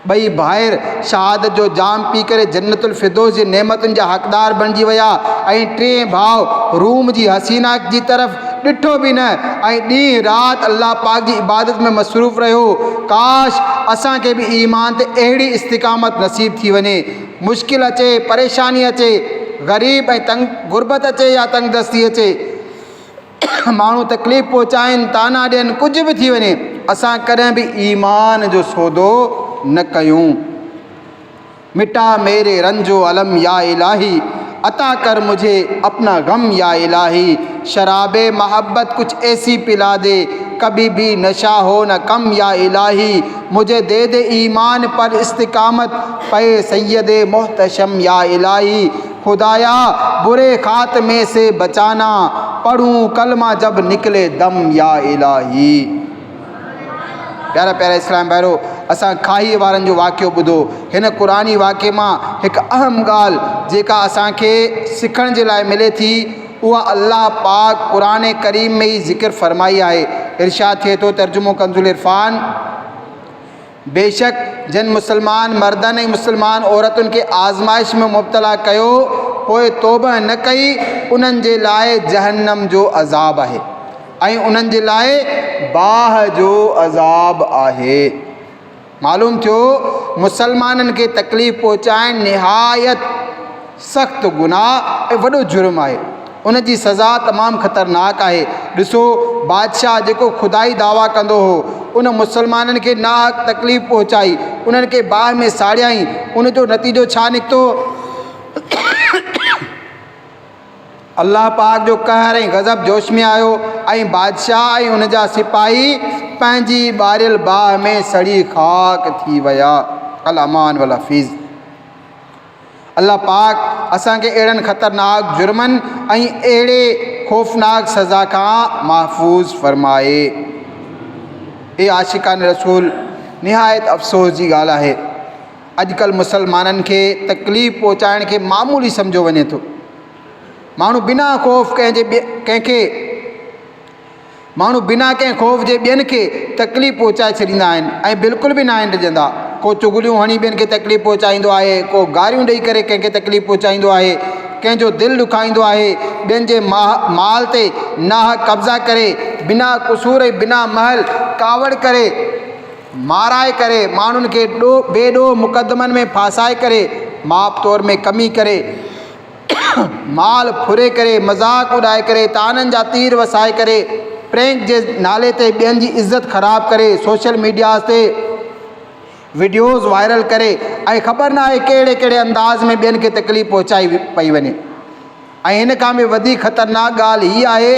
2 भाइर शहादत जो जाम पी करे जन्नतुल फिरदौस जी नेमतुनि जा हक़दार बणिजी विया ऐं 3 भाउ रूम जी हसीना जी तरफ़ ॾिठो बि न ऐं ॾींहुं राति अल्लाह पाक जी इबादत में मसरूफ़ रहियो। काश असांखे बि ईमान ते अहिड़ी इस्तिक़ामत नसीब थी वञे। मुश्किल अचे, परेशानी अचे, ग़रीब ऐं तंग गुरबत अचे या तंगदस्ती अचे, माण्हू तकलीफ़ पहुचाइनि, ताना ॾियनि, कुझु बि थी वञे, असां कॾहिं बि ईमान जो सौदो न कयूं। मिटा मेरे रंजो अलम या इलाही, अता कर मुझे अपना गम या इलाही। शराबे मोहब्बत कुछ ऐसी पिला दे, कभी भी नशा हो न कम या इलाही। मुझे दे दे ईमान पर इस्तिकामत, पे सैयदे मोहतशम या इलाही। खुदाया बुरे खात्मे से बचाना, पढ़ूं कलमा जब निकले दम या इलाही। प्यारा प्यारा इस्लाम भाइरो, असां खाई वारनि जो वाक़ियो ॿुधो। हिन क़ुरानी वाक़े मां हिकु अहम ॻाल्हि जेका असांखे सिखण जे लाइ मिले थी, उहा अल्लाह पाक क़ुरान करीम में ही ज़िक्र फरमाई आहे। इरशाद थिए थो, तर्जुमो कंज़ुल इरफान, बेशक जन मुसलमान मर्दनि ऐं मुसलमान औरतुनि खे आज़माइश में मुब्तला कयो पोइ तौबा न कई, उन्हनि जे लाइ जहन्नम जो अज़ाब आहे ऐं उन्हनि जे लाइ बाह जो अज़ाब आहे। मालूम थियो मुसलमाननि खे तकलीफ़ पहुचाइण निहायत सख़्तु गुनाह ऐं वॾो जुर्म आहे। उन जी सज़ा तमामु ख़तरनाक आहे। ॾिसो, बादशाह जेको खुदाई दावा कंदो हो, उन मुसलमाननि खे नाहक तकलीफ़ पहुचाई, उन्हनि खे बाह में साड़ियाई, उन जो नतीजो छा निकितो? अल्लाह पाक जो कहर ऐं गज़ब जोश में आयो ऐं बादशाह ऐं उन जा सिपाही पंहिंजी ॿारियल बाह में सड़ी ख़ाक थी विया। अल अमान वल हफ़ीज़। अल्लाह पाक असांखे अहिड़नि ख़तरनाक जुर्मनि ऐं अहिड़े ख़ौफ़नाक सज़ा खां महफ़ूज़ फ़रमाए। ए आशिकान रसूल, निहायत अफ़सोस जी ॻाल्हि आहे, अॼुकल्ह मुसलमाननि खे तकलीफ़ पहुचाइण खे मामूली सम्झो वञे थो। माण्हू बिना ख़ौफ़ बिना कंहिं ख़ौफ़ जे ॿियनि खे तकलीफ़ पहुचाए छॾींदा आहिनि ऐं बिल्कुलु बि न आहिनि ॾिजंदा। को चुगलियूं हणी ॿियनि खे तकलीफ़ पहुचाईंदो आहे, को गारियूं ॾेई करे कंहिंखे तकलीफ़ पहुचाईंदो आहे, कंहिंजो दिलि ॾुखाईंदो आहे, ॿियनि जे माल ते नाहक कब्ज़ा करे, बिना क़सूर ऐं बिना महल कावड़ करे, माराए करे, माण्हुनि खे बेॾोह मुक़दमनि में फासाए करे, माप तौर में कमी करे, माल फुरे करे, मज़ाक उॾाए करे, ताननि जा तीर वसाए करे, प्रैंक जे नाले ते ॿियनि जी इज़त ख़राब करे, सोशल मीडिया ते वीडियोज़ वायरल करे ऐं ख़बर न आहे कहिड़े कहिड़े अंदाज़ में ॿियनि खे तकलीफ़ पहुचाई पई वञे। ऐं हिन खां बि वधीक ख़तरनाक ॻाल्हि हीअ आहे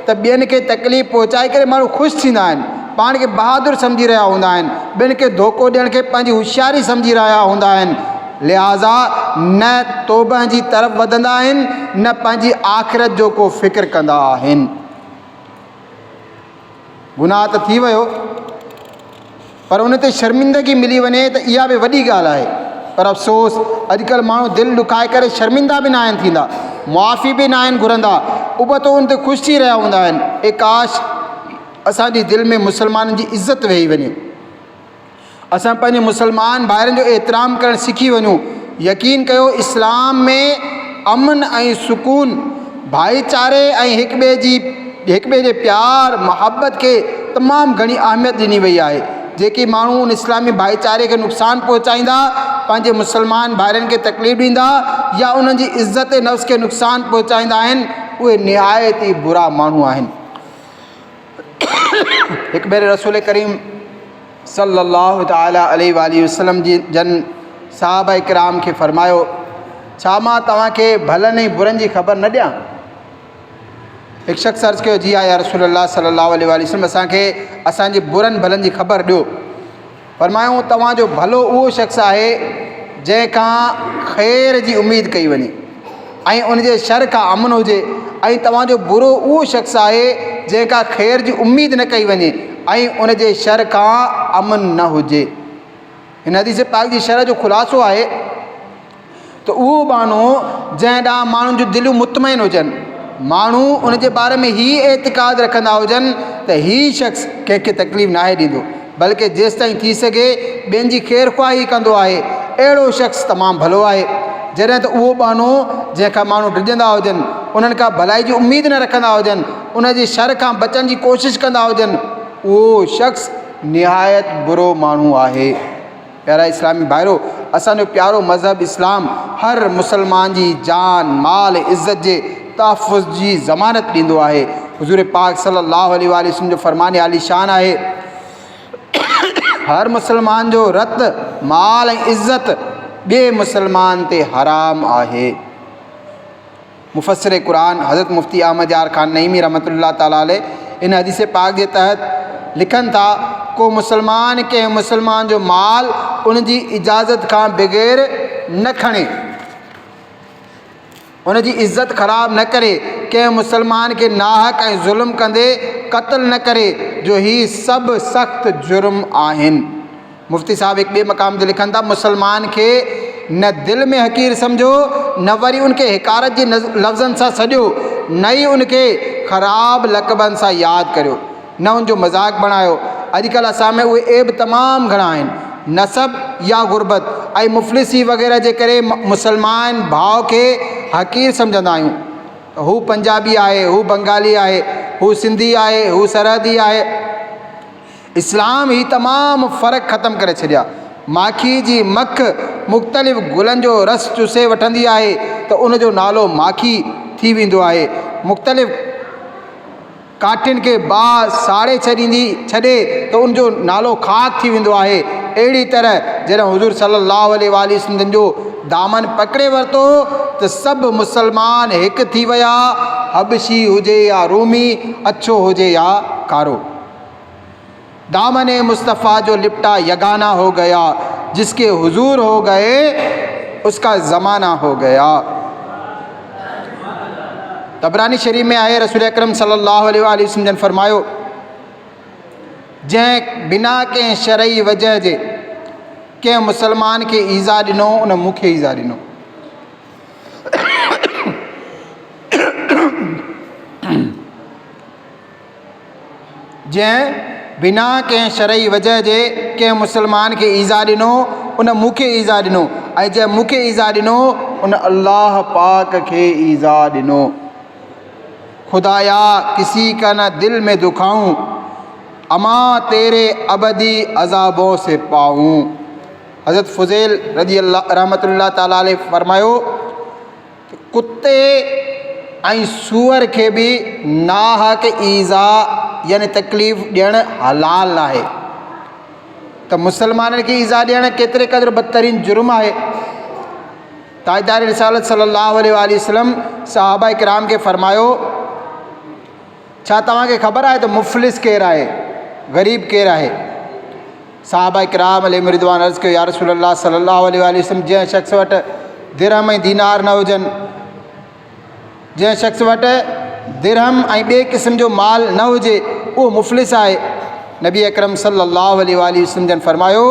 त ॿियनि खे तकलीफ़ पहुचाए करे माण्हू ख़ुशि थींदा आहिनि, पाण खे बहादुर सम्झी रहिया हूंदा आहिनि, ॿियनि खे धोखो ॾियण खे पंहिंजी होशियारी सम्झी रहिया हूंदा आहिनि। लिहाज़ा न तौबा जी तरफ़ वधंदा आहिनि, न पंहिंजी आख़िरत जो को फ़िक्र कंदा आहिनि। गुनाह त थी वियो, पर उन ते शर्मिंदगी मिली वञे त इहा बि वॾी ॻाल्हि आहे। पर अफ़सोस, अॼुकल्ह माण्हू दिलि ॾुखाए करे शर्मिंदा बि न आहिनि थींदा, मुआफ़ी बि न आहिनि घुरंदा, उबतो उन ते ख़ुशि थी रहिया हूंदा आहिनि। ए काश असांजी दिलि में मुसलमाननि जी इज़त वेही वञे, असां पंहिंजे मुसलमान भाइरनि जो एतिराम करणु सिखी वञूं। यकीन कयो, इस्लाम में अमन ऐं सुकून, भाईचारे ऐं हिक ॿिए जे प्यार मुहबत खे तमामु घणी अहमियत ॾिनी वई आहे। जेके माण्हू उन इस्लामी भाईचारे खे नुक़सानु पहुचाईंदा, पंहिंजे मुसलमान भाइरनि खे तकलीफ़ ॾींदा या उन्हनि जी इज़त नफ़्स खे नुक़सानु पहुचाईंदा आहिनि, उहे निहायत ई बुरा माण्हू आहिनि। हिकु भेरे रसूल करीम सल्लल्लाहु तआला अलैहि वसल्लम जी जन साहबा इकराम खे फ़रमायो, छा मां तव्हांखे भलनि ऐं बुरनि जी ख़बर न ॾियां? हिकु शख़्स अर्ज़ु कयो, जी या रसूलल्लाह सल्लल्लाहु अलैहि वसल्लम, असांखे असांजे बुरनि भलनि जी ख़बर ॾियो। फ़रमायूं, तव्हांजो भलो उहो शख़्स आहे जंहिंखां ख़ैर जी उमेदु कई वञे ऐं उनजे शर खां अमन हुजे, ऐं तव्हांजो बुरो उहो शख़्स आहे जंहिंखां ख़ैर जी उमेदु न कई वञे ऐं उनजे शर खां अमन न हुजे। हिन हदीस पाक जी शरह जो ख़ुलासो आहे त उहो माण्हू जंहिं ॾांहुं माण्हुनि जूं दिलियूं मुतमइन हुजनि, माण्हू उन जे बारे में ही एतिक़ाद रखंदा हुजनि त हीउ शख़्स कंहिंखे तकलीफ़ नाहे ॾींदो, बल्कि जेसि ताईं थी सघे ॿियनि जी ख़ैर ख़्वाही कंदो आहे, अहिड़ो शख़्स तमामु भलो आहे। जॾहिं त उहो माण्हू जंहिंखां माण्हू डिॼंदा हुजनि, उन्हनि खां भलाई जी उमेदु न रखंदा हुजनि, उन जे शर खां बचण जी कोशिशि कंदा हुजनि, उहो शख़्स निहायत बुरो माण्हू आहे। प्यारा इस्लामी भाइरो, असांजो प्यारो मज़हब इस्लाम हर मुसलमान जी जान, माल, इज़त जे तहफ़ुज़ जी ज़मानत ॾींदो आहे। हुज़ूर पाक सल्लल्लाहु अलैहि वसल्लम जो फ़रमान आली शान आहे, हर मुसलमान जो रत, माल ऐं इज़त ॿिए मुसलमान ते हराम आहे। मुफ़स्सिर क़ुरान हज़रत मुफ़्ती अहमद यार ख़ान नईमी रहमतुल्लाह ताला अलैह इन हदीस पाक जे तहत लिखनि था, को मुसलमान कंहिं मुसलमान जो माल उन जी इजाज़त खां बग़ैर न खणे, उन जी इज़त ख़राब न करे, कंहिं मुसलमान खे नाहक ऐं ज़ुल्म कंदे क़त्ल न करे, जो ही सभु सख़्तु जुर्म आहिनि। मुफ़्ती साहब हिकु ॿिए मक़ाम ते लिखनि था, मुसलमान खे न दिलि में हक़ीर सम्झो न वरी उनखे हिकारत जे लफ़्ज़नि सां सॼो, न ई उनखे ख़राब लक़बनि सां यादि करियो, न उनजो मज़ाक़ बणायो। अॼुकल्ह असां में उहे ऐब तमामु घणा आहिनि, नसब या गुरबत ऐं मुफ़लिसी वग़ैरह जे करे मुसलमान भाउ खे हक़ीर सम्झंदा आहियूं। हू पंजाबी आहे, हू बंगाली आहे, हू सिंधी आहे, हू सरहदी आहे। इस्लाम ही तमामु फ़र्क़ु ख़तमु करे छॾिया। माखी जी मख मुख़्तलिफ़ गुलनि जो रस चुसे वठंदी आहे त उनजो नालो माखी थी वेंदो आहे। मुख़्तलिफ़ काठियुनि खे बाहि साड़े छॾे त उनजो नालो ख़ाक थी वेंदो आहे। अहिड़ी तरह जॾहिं हुज़ूर सल्लल्लाहु अलैहि वसल्लम जो दामन पकिड़े वरितो त सभु मुसलमान हिकु थी विया, हबशी हुजे या रूमी, अछो हुजे या कारो। दामन मुस्तफ़ा जो लिपटा यगाना हो गया, जिसके हुजूर हो गए उसका ज़माना हो गया। तबरानी शरीफ में आए, रसूल अकरम सल्लल्लाहु अलैहि वसल्लम जन फरमायो, जंहिं बिना कंहिं शरई वजह जे कंहिं मुसलमान खे ईज़ा ॾिनो, उन मूंखे ईज़ा ॾिनो। जंहिं बिना कंहिं शरई वजह जे कंहिं मुसलमान खे ईज़ा ॾिनो, उन मूंखे ईज़ा ॾिनो, ऐं जंहिं मूंखे ईज़ा ॾिनो उन अल्लाह पाक खे ईज़ा ॾिनो। खुदाया किसी का न दिल में दुखाऊं, अमा तेरे अबदी अज़ाबों से पाऊं। हज़रत फ़ुज़ैल रज़ी अल्लाह रहमतुल्लाह ताला अलैह फरमायो, कुत्ते ऐं सूअर खे बि नाहक ईज़ा यानी तकलीफ़ ॾियणु हलाल आहे, त मुसलमाननि खे ईज़ा ॾियणु केतिरे क़दुरु बदतरीन जुर्म आहे। ताजदार रिसालत सल्लल्लाहु अलैहि वसल्लम सहाबा किराम खे फरमायो, छा तव्हांखे ख़बर आहे त मुफ़लिस केरु आहे, ग़रीब केरु आहे? सहाबा किराम अलैहिम रिदवान अर्ज़ु कयो, या रसूल अल्लाह सल्लल्लाहु अलैहि वसल्लम, जंहिं शख़्स वटि दिरहम ऐं दीनार न हुजनि, जंहिं शख़्स वटि दिरहम ऐं ॿिए क़िस्म जो माल न हुजे, उहो मुफ़लिस आहे। नबी अकरम सल्लल्लाहु अलैहि वसल्लम जन फरमायो,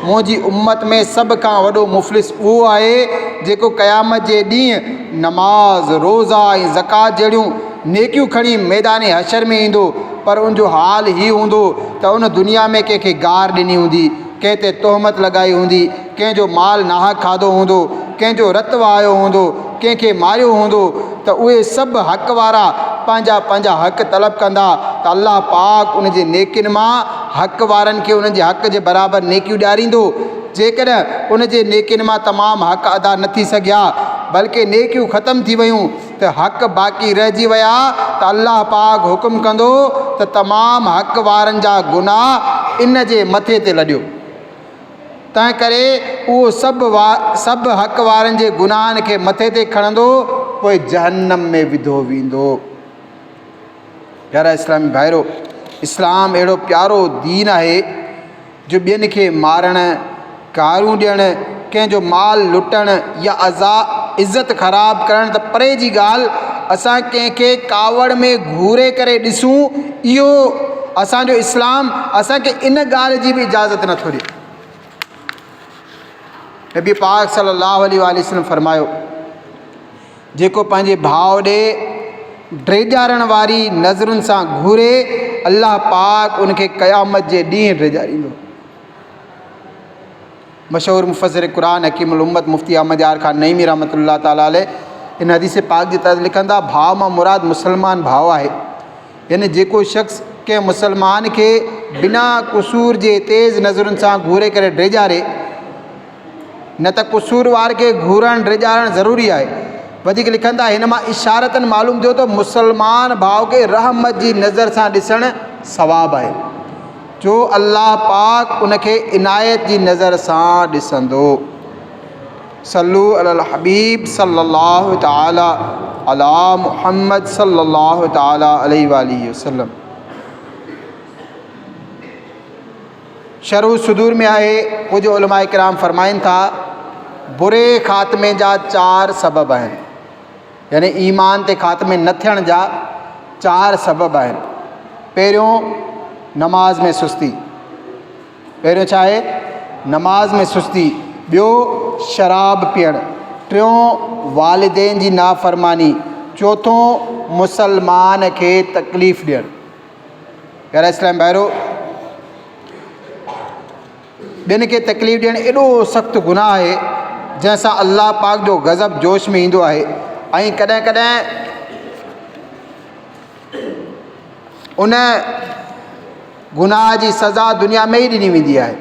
मुंहिंजी उम्मत में सभ खां वॾो मुफ़लिस उहो आहे जेको क़यामत जे ॾींहुं नमाज़, रोज़ा ऐं ज़कात जहिड़ियूं नेकियूं खणी मैदान हशर में ईंदो, पर उनजो हाल ई हूंदो त उन दुनिया में कंहिंखे गार ॾिनी हूंदी, कंहिं ते तोहमत लॻाई हूंदी, कंहिंजो माल नाहक खाधो हूंदो, कंहिंजो रतु वहायो हूंदो, कंहिंखे मारियो हूंदो, त उहे सभु हक़ वारा पंहिंजा पंहिंजा हक़ तलब कंदा त अल्लाह पाक उन जे नेकियुनि मां हक़ वारनि खे उन्हनि जे हक़ जे बराबरि नेकियूं ॾियारींदो। जेकॾहिं उन जे नेकियुनि मां तमामु हक़ अदा न थी सघिया, बल्कि नेकियूं ख़तमु थी वियूं, त हक़ बाक़ी रहिजी विया, त अल्लाह पाक हुकुम कंदो त तमामु हक़ वारनि जा गुनाह इन जे मथे ते लॾियो। तंहिं करे उहो सभु हक़ वारनि जे गुनाहनि खे मथे ते खणंदो, पोइ जहन्नम में विधो वेंदो। प्यारा इस्लामी भाइरो, इस्लाम अहिड़ो प्यारो दीन आहे जो ॿियनि खे मारणु, गारियूं ॾियणु, कंहिंजो माल लुटणु या इज़त ख़राबु करणु त परे जी ॻाल्हि, असां कंहिंखे कावड़ में घूरे करे ॾिसूं, इहो असांजो इस्लाम असांखे इन ॻाल्हि जी बि इजाज़त नथो ॾिए। नबी पाक सल्लल्लाहु अलैहि वसल्लम फरमायो, जेको पंहिंजे भाउ ॾे ड्रेजारण वारी नज़रुनि सां घूरे, अल्लाह पाक उनखे क़यामत जे ॾींहुं ड्रेजारींदो। मशहूर मुफ़स्सिर क़ुरान हकीमुल उम्मत मुफ़्ती अहमद यार ख़ान नईमी रहमतुल्लाह ताला अलैह इन हदीस पाक जे तहत लिखंदा, भाउ मां मुराद मुसलमान भाउ आहे, यानी जेको शख़्स कंहिं मुसलमान खे बिना क़ुसूर जे तेज़ नज़रुनि सां घूरे करे ड्रेजारे, न त क़ुसूरवार खे घूरणु ड्रेजारणु ज़रूरी आहे, वधीक लिखंदा हिन मां इशारतन मालूम थियो त मुसलमान भाउ खे रहमत जी नज़र सां ॾिसणु सवाबु आहे, जो अल्लाह पाक उनखे इनायत जी नज़र सां ॾिसंदो। सल्लू अलल हबीब सल्लल्लाहु ताला अला मुहम्मद सल्लल्लाहु ताला अलैहि वसल्लम। शरह सुदूर में आहे, वो जो उलमाए किराम फरमाइनि था, बुरे ख़ात्मे जा 4 सबब आहिनि, यानी ईमान ते ख़ात्मे न थियण जा 4 सबब आहिनि। पहिरियों नमाज में सुस्ती, पहिरियों छा आहे? नमाज में सुस्ती। ॿियो शराब पीअणु, टियों वालिदैन जी नाफ़रमानी, चौथों मुसलमान खे तकलीफ़ ॾियणु। प्यारा इस्लाम भाइरो, ॿियनि खे तकलीफ़ ॾियणु एॾो सख़्तु गुनाह आहे जंहिंसां अल्लाह पाक जो गज़ब जोश में ईंदो आहे। ऐं कॾहिं कॾहिं उन गुनाह जी सज़ा दुनिया में ई ॾिनी वेंदी आहे।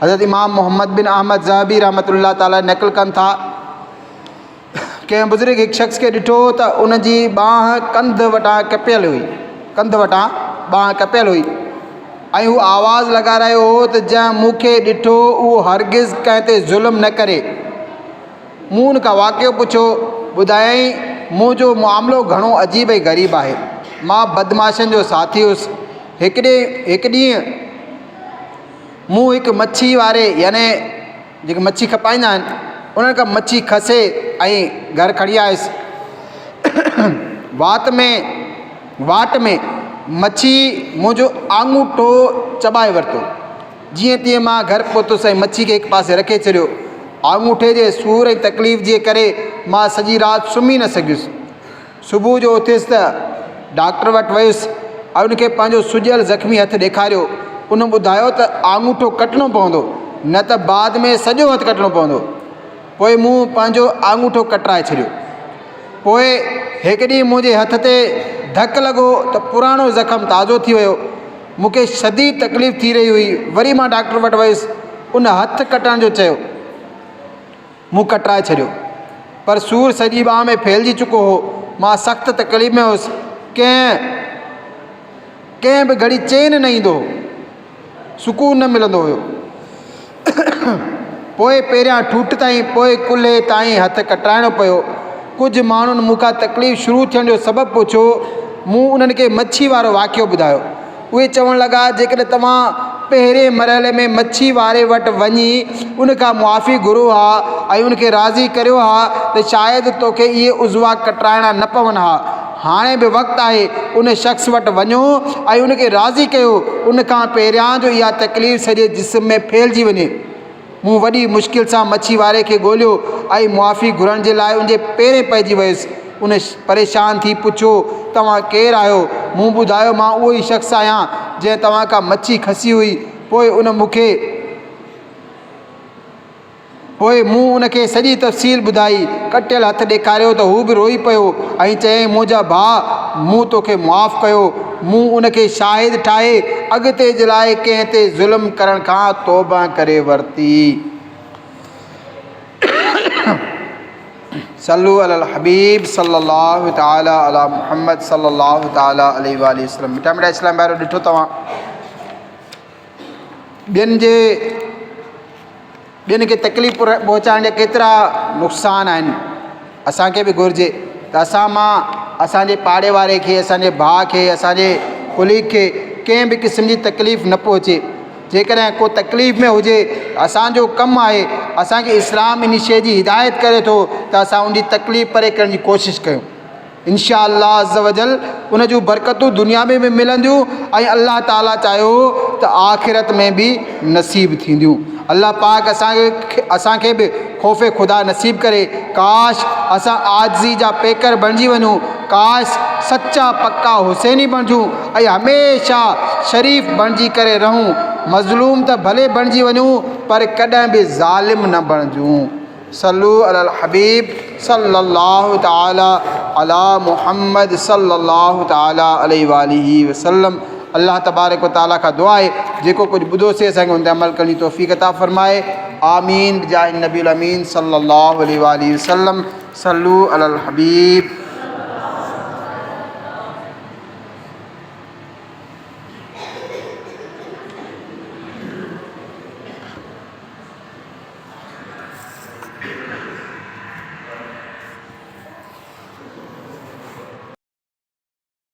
हज़रत इमाम मोहम्मद बिन अहमद ज़हबी रहमतुल्लाह ताला नक़ल कनि था, कंहिं बुज़ुर्ग हिकु शख़्स खे ॾिठो त उन जी ॿांह कंध वटां कपियल हुई, कंध वटां ॿांह कपियल हुई ऐं हू आवाज़ु लॻा रहियो हो त जंहिं मूंखे ॾिठो उहो हरगिज़ कंहिं ते ज़ुल्म न करे। मूं उन खां वाक़ियो पुछियो, ॿुधायईं मुंहिंजो मामिलो घणो अजीब ऐं ग़रीब आहे। मां बदमाशनि जो साथी हुउसि। हिकु ॾींहुं मूं हिकु मच्छी वारे याने जेके मच्छी खपाईंदा आहिनि उन्हनि खां मच्छी खसे ऐं घर खणी आयुसि। वाट में मच्छी मुंहिंजो आङूठो चॿाए वरितो। जीअं तीअं मां घर पहुतुसि ऐं मच्छी खे हिकु पासे रखे छॾियो। आङूठे जे सूर ऐं तकलीफ़ जे करे मां सॼी राति सुम्ही न सघियुसि। सुबुह जो उथियुसि त डॉक्टर वटि वियुसि ऐं उनखे पंहिंजो सुॼियल ज़ख़्मी हथु ॾेखारियो। उन ॿुधायो त आङूठो कटणो पवंदो, न त बाद में सॼो हथु कटणो पवंदो। पोइ मूं पंहिंजो आङूठो कटराए छॾियो। पोइ हिकु ॾींहुं मुंहिंजे हथ ते धकु लॻो त पुराणो ज़ख़्म ताज़ो थी वियो। मूंखे शदीद तकलीफ़ थी रही हुई। वरी मां डॉक्टर वटि वियुसि, उन हथु कटण जो चयो। मूं कटराए छॾियो, पर सूरु सॼी ॿांह में फैलिजी चुको हो। मां सख़्तु तकलीफ़ में हुउसि। कंहिं बि घड़ी चैन न ईंदो हो, सुकून न मिलंदो हुयो। पोइ पहिरियां ठूठ ताईं, पोइ कुल्हे ताईं हथु कटराइणो पियो। कुझु माण्हुनि मूंखां तकलीफ़ शुरू थियण जो सबबु पुछियो। मूं उन्हनि खे मच्छी वारो वाक़ियो ॿुधायो। उहे चवणु लॻा, जेकॾहिं तव्हां पहिरें मरहले में मच्छी वारे वटि वञी उनखां मुआफ़ी घुरो हा ऐं उनखे राज़ी करियो हा त शायदि तोखे इहे उज़वा कटराइणा न पवनि हा। हाणे बि वक़्तु आहे, उन शख़्स वटि वञो ऐं उनखे राज़ी कयो, उनखां पहिरियां जो इहा तकलीफ़ सॼे जिस्म में फैलिजी वञे। मूं वॾी मुश्किल सां मच्छी वारे खे ॻोल्हियो ऐं मुआफ़ी घुरण जे लाइ उनजे पेरें पइजी वियुसि। उन परेशान थी पुछियो, तव्हां केरु आहियो? मूं ॿुधायो, मां उहो ई शख़्स आहियां जंहिं तव्हां खां मच्छी खसी हुई। पोइ मूं उनखे सॼी तफ़सील ॿुधाई। कटियल हथु ॾेखारियो त हू बि रोई पियो ऐं चयईं, मुंहिंजा भाउ, मूं तोखे मुआफ़ कयो। मूं उनखे शाहिद ठाहे अॻिते जे लाइ कंहिं ते ज़ुल्म करण खां तौबा करे वरिती। सल्लू अलल हबीब सल्लल्लाहु ताला अला मुहम्मद सल्लल्लाहु ताला अलैहि वसल्लम। मिठा मिठा इस्लाम भाइरो, ॾिठो तव्हां ॿियनि खे तकलीफ़ पहुचाइण जा केतिरा नुक़सान आहिनि। असांखे बि घुरिजे त असांजे पाड़े वारे खे, असांजे भाउ खे, असांजे कुलीग खे कंहिं बि क़िस्म जी तकलीफ़ न पहुचे। जेकॾहिं को तकलीफ़ में हुजे, असांजो कमु आहे, असांखे इस्लाम इन शइ जी हिदायत करे थो त असां उनजी तकलीफ़ परे करण जी कोशिशि कयूं। इंशा अल्लाह अज़्ज़ व जल उन जूं बरकतूं दुनिया में बि मिलंदियूं ऐं अल्लाह ताला चाहियो त आख़िरत में बि नसीब थींदियूं। अल्लाह पाक असांखे बि ख़ौफ़ ख़ुदा नसीब करे। काश असां आजिज़ी जा पेकर बणिजी वञूं, काश सचा पक्का हुसैनी बणिजूं ऐं हमेशह शरीफ़ बणिजी करे रहूं। मज़लूम त भले बणिजी वञूं, पर कॾहिं बि ज़ालिम न बणिजूं। सल्लू अलल हबीब सल्लल्लाहु ताला अला मुहम्मद सल्लल्लाहु ताला अलैहि वसल्लम। अल्लाह तबारक व ताला खां दुआ आहे, जेको कुझु ॿुधोसीं असांखे उन ते अमल करण जी तौफ़ीक़ अता फ़रमाए। आमीन जाह नबील अमीन सल्लल्लाहु अलैहि वसल्लम। सल्लू अलल हबीब।